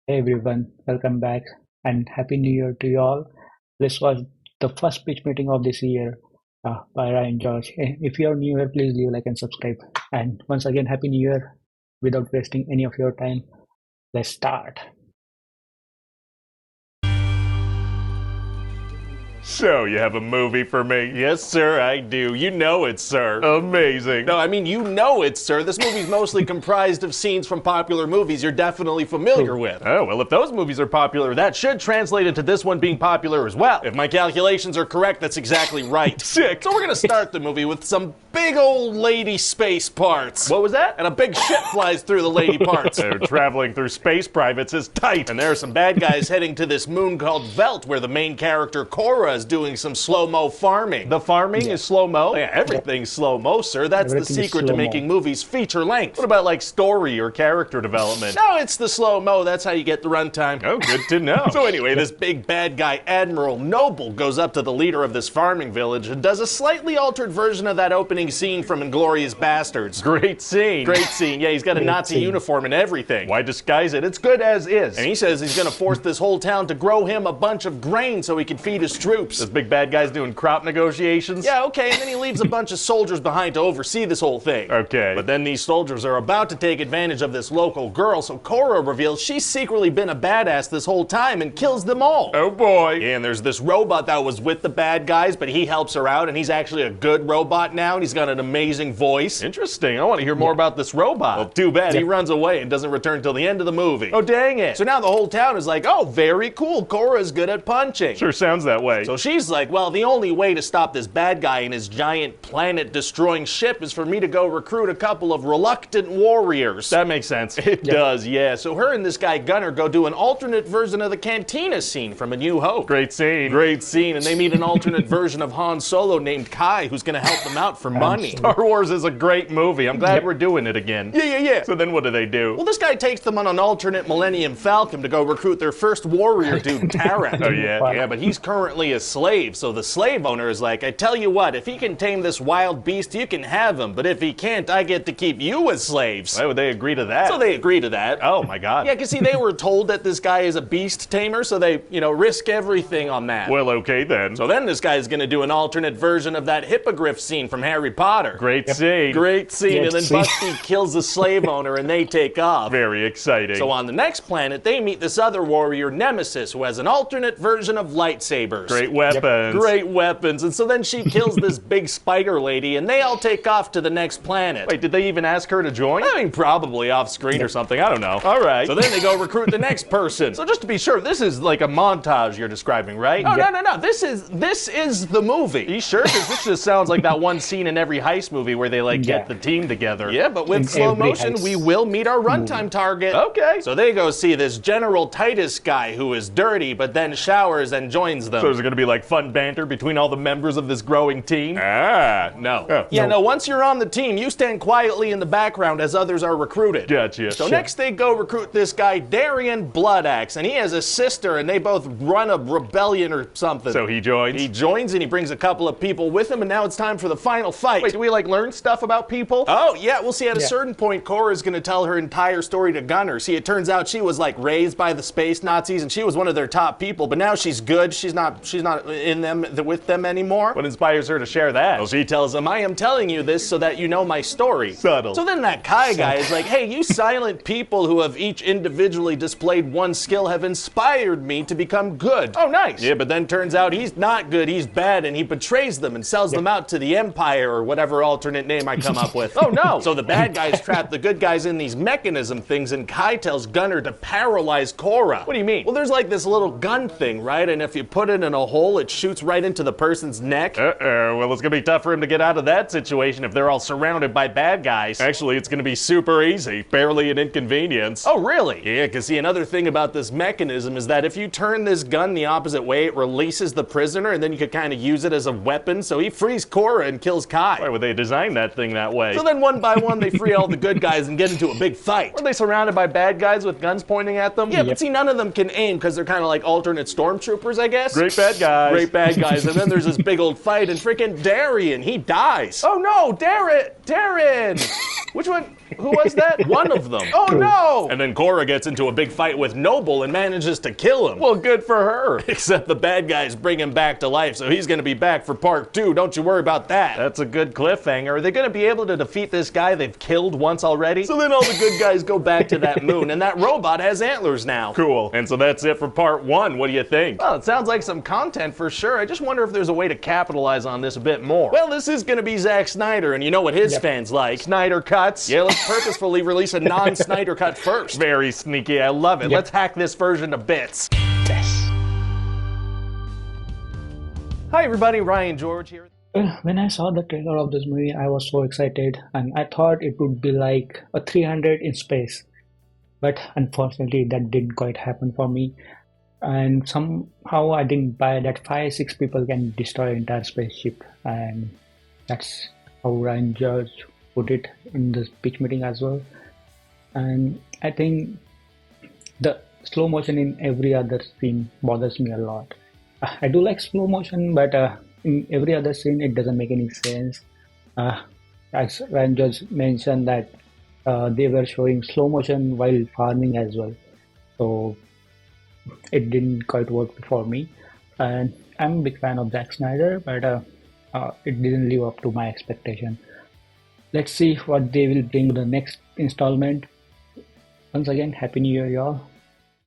Hey everyone, welcome back and Happy New Year to you all. This was the first pitch meeting of this year by Ryan George. If you are new here, please leave a like and subscribe. And once again, Happy New Year. Without wasting any of your time, let's start. So, you have a movie for me? Yes, sir, I do. You know it, sir. Amazing. No, I mean, you know it, sir. This movie's mostly comprised of scenes from popular movies you're definitely familiar with. Oh, well, if those movies are popular, That should translate into this one being popular as well. If my calculations are correct, that's exactly right. Sick. So we're gonna start the movie with some big old lady space parts. What was that? And a big ship flies through the lady parts. So, traveling through space privates is tight. And there are some bad guys heading to this moon called Velt, where the main character, Cora, is doing some slow-mo farming. The farming is slow-mo? Yeah, everything's slow-mo, sir. That's Everything the is secret to slow-mo. making movies feature length. What about, like, story or character development? No, it's the slow-mo. That's how you get the runtime. Oh, good to know. So anyway, this big bad guy, Admiral Noble, goes up to the leader of this farming village and does a slightly altered version of that opening scene from Inglourious Bastards. Great scene. Great scene. Yeah, he's got a Great Nazi scene. uniform and everything. Why disguise it? It's good as is. And he says he's gonna force this whole town to grow him a bunch of grain so he can feed his troops. This big bad guy's doing crop negotiations? Yeah, okay, and then he leaves a bunch of soldiers behind to oversee this whole thing. Okay. But then these soldiers are about to take advantage of this local girl, so Cora reveals she's secretly been a badass this whole time and kills them all. Oh boy. Yeah, and there's this robot that was with the bad guys, but he helps her out, and he's actually a good robot now, and he's got an amazing voice. Interesting. I want to hear more about this robot. Well, too bad. He runs away and doesn't return till the end of the movie. Oh, dang it. So now the whole town is like, oh, very cool, Cora's good at punching. Sure sounds that way. So she's like, well, the only way to stop this bad guy and his giant planet-destroying ship is for me to go recruit a couple of reluctant warriors. That makes sense. It does, yeah. So her and this guy Gunner go do an alternate version of the cantina scene from A New Hope. Great scene. Great scene, and they meet an alternate version of Han Solo named Kai, who's gonna help them out for money. Star Wars is a great movie. I'm glad we're doing it again. Yeah. So then what do they do? Well, this guy takes them on an alternate Millennium Falcon to go recruit their first warrior dude, Tarek. Oh, yeah? Yeah, but he's currently a slave, so the slave owner is like, I tell you what, if he can tame this wild beast, you can have him, but if he can't, I get to keep you as slaves. Why would they agree to that? So they agree to that. Oh my god. Yeah, because see, they were told that this guy is a beast tamer, so they, risk everything on that. Well, okay then. So then this guy's gonna do an alternate version of that hippogriff scene from Harry Potter. Great scene. Great scene, Great and then scene. Busty kills the slave owner and they take off. Very exciting. So on the next planet, they meet this other warrior, Nemesis, who has an alternate version of lightsabers. Great weapons. Great weapons. And so then she kills this big spider lady, and they all take off to the next planet. Wait, did they even ask her to join? I mean, probably off screen or something. I don't know. All right. So then they go recruit the next person. So just to be sure, this is like a montage you're describing, right? Oh, no. This is the movie. You sure? Because this just sounds like that one scene in every heist movie where they like Yeah. get the team together. Yeah, but with In slow every motion, heist we will meet our runtime target. Okay. So they go see this General Titus guy who is dirty, but then showers and joins them. So is it going to be like fun banter between all the members of this growing team? No. Oh. Yeah, no, once you're on the team, you stand quietly in the background as others are recruited. Gotcha. So next they go recruit this guy, Darian Bloodaxe, and he has a sister, and they both run a rebellion or something. So he joins? He joins, and he brings a couple of people with him, and now it's time for the final fight. Wait, do we like learn stuff about people? Oh, yeah, we'll see at a Yeah. certain point, Cora's gonna tell her entire story to Gunner. See, it turns out she was like raised by the space Nazis, and she was one of their top people, but now she's good. She's not in them, with them anymore. What inspires her to share that? Well, she tells him, I am telling you this so that you know my story. Subtle. So then that Kai guy is like, hey, you silent people who have each individually displayed one skill have inspired me to become good. Oh, nice. Yeah, but then turns out he's not good, he's bad, and he betrays them and sells them out to the Empire or whatever alternate name I come up with. Oh, no. So the bad guys trap the good guys in these mechanism things, and Kai tells Gunner to paralyze Cora. What do you mean? Well, there's like this little gun thing, right? And if you put it in a hole, it shoots right into the person's neck. Uh-oh. Well, it's going to be tough for him to get out of that situation if they're all surrounded by bad guys. Actually, it's going to be super easy. Barely an inconvenience. Oh, really? Yeah, because see, another thing about this mechanism is that if you turn this gun the opposite way, it releases the prisoner, and then you could kind of use it as a weapon. So he frees Cora and kills Kai. Why would they design that thing that way? So then one by one, they free all the good guys and get into a big fight. Were they surrounded by bad guys with guns pointing at them? Yeah, but see, none of them can aim because they're kind of like alternate stormtroopers, I guess. Great bad guys. Great bad guys. And then there's this big old fight, and freaking Darian, he dies. Oh no, Darren! Which one? Who was that? One of them. Oh True. no! And then Cora gets into a big fight with Noble and manages to kill him. Well, good for her. Except the bad guys bring him back to life, so he's gonna be back for part 2. Don't you worry about that. That's a good cliffhanger. Are they gonna be able to defeat this guy they've killed once already? So then all the good guys go back to that moon, and that robot has antlers now. Cool. And so that's it for part 1. What do you think? Well, it sounds like some content for sure. I just wonder if there's a way to capitalize on this a bit more. Well, this is gonna be Zack Snyder, and you know what his fans like. Snyder cuts. Yeah, let's purposefully release a non-Snyder cut first. Very sneaky. I love it. Let's hack this version to bits. Yes. Hi everybody, Ryan George here. When I saw the trailer of this movie, I was so excited and I thought it would be like a 300 in space. But unfortunately, that didn't quite happen for me. And somehow I didn't buy that 5-6 people can destroy an entire spaceship. And that's how Ryan George put it in the pitch meeting as well. And I think the slow motion in every other scene bothers me a lot. I do like slow motion, but in every other scene it doesn't make any sense. As Ryan George mentioned that they were showing slow motion while farming as well, so it didn't quite work for me. And I'm a big fan of Zack Snyder, but it didn't live up to my expectation. Let's see what they will bring to the next installment. Once again, Happy New Year, y'all.